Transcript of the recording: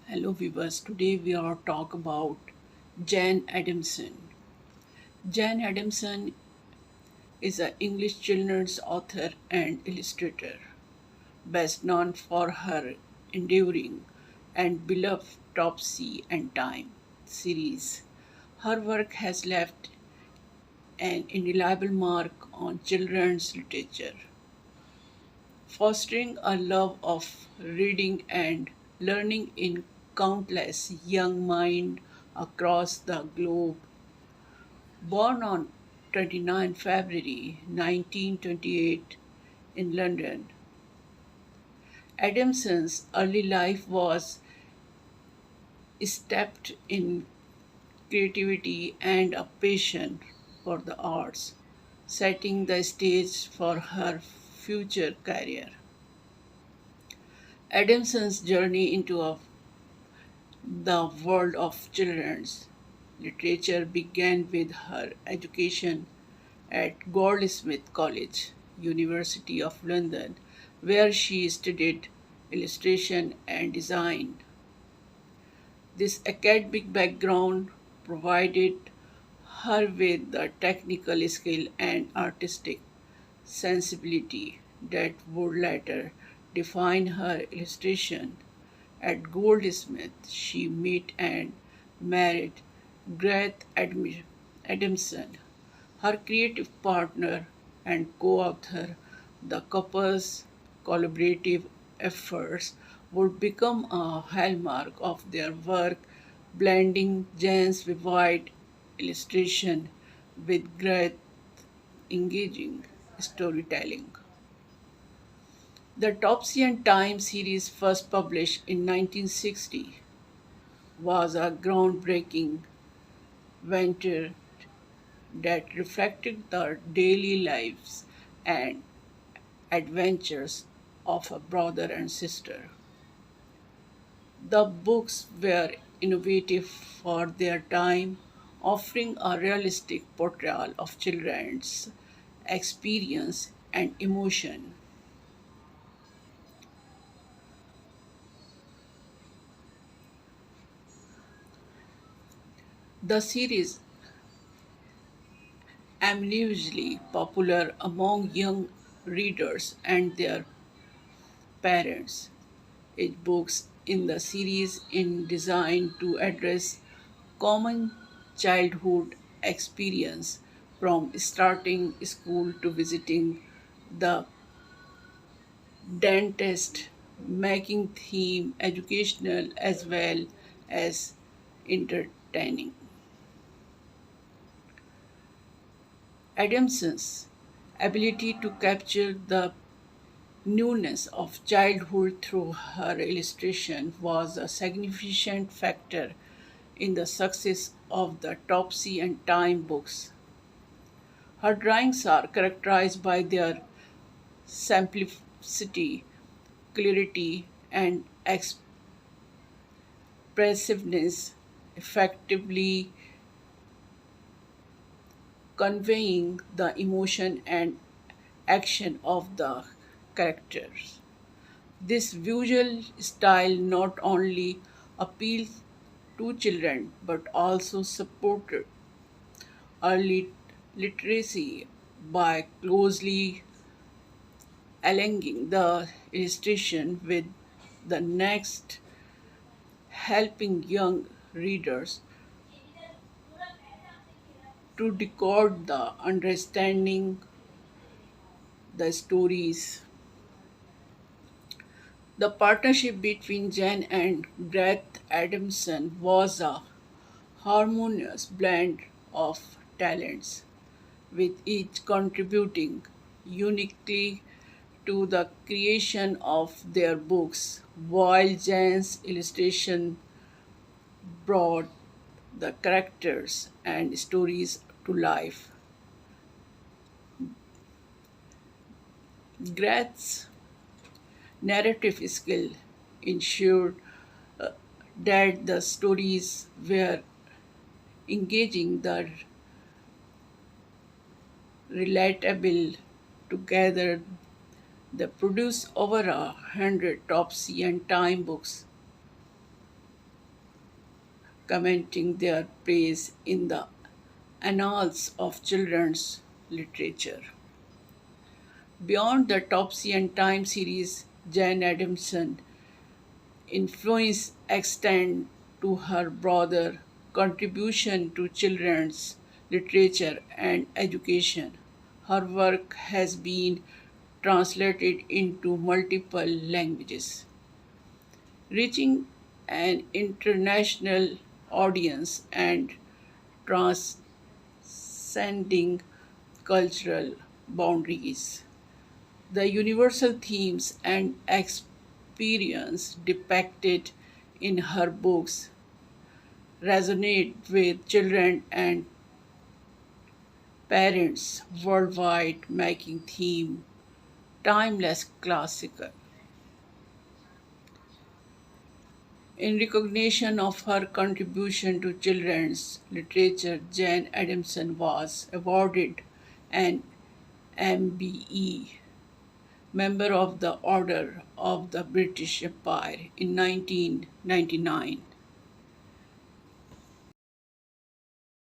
Hello viewers, today we are talk about Jane Adamson. Jane Adamson is an English children's author and illustrator, best known for her enduring and beloved Topsy and Time series. Her work has left an indelible mark on children's literature, fostering a love of reading and learning in countless young minds across the globe. Born on 29 February 1928 in London, Adamson's early life was steeped in creativity and a passion for the arts, setting the stage for her future career. Adamson's journey into the world of children's literature began with her education at Goldsmith College, University of London, where she studied illustration and design. This academic background provided her with the technical skill and artistic sensibility that would later define her illustration. At Goldsmith, she met and married Gareth Adamson, her creative partner and co author. The couple's collaborative efforts would become a hallmark of their work, blending Jane's vivid illustration with Gareth's engaging storytelling. The Topsy and Time series, first published in 1960, was a groundbreaking venture that reflected the daily lives and adventures of a brother and sister. The books were innovative for their time, offering a realistic portrayal of children's experience and emotion. The series, unusually popular among young readers and their parents, each books in the series is designed to address common childhood experience from starting school to visiting the dentist, making theme educational as well as entertaining. Adamson's ability to capture the newness of childhood through her illustration was a significant factor in the success of the Topsy and Time books. Her drawings are characterized by their simplicity, clarity, and expressiveness, effectively conveying the emotion and action of the characters. This visual style not only appeals to children but also supported early literacy by closely aligning the illustration with the next, helping young readers to decode the understanding the stories. The partnership between Jen and Gareth Adamson was a harmonious blend of talents, with each contributing uniquely to the creation of their books, while Jan's illustration brought the characters and stories to life. Grath's narrative skill ensured that the stories were engaging, the relatable together. They produced over 100 Topsy and Time books, commenting their praise in the annals of children's literature. Beyond the Topsy and Time series, Jane Addamson influence extend to her broader contribution to children's literature and education. Her work has been translated into multiple languages, reaching an international audience and transcending cultural boundaries. The universal themes and experience depicted in her books resonate with children and parents worldwide, making theme timeless classical. In recognition of her contribution to children's literature, Jane Addamson was awarded an MBE, Member of the Order of the British Empire, in 1999.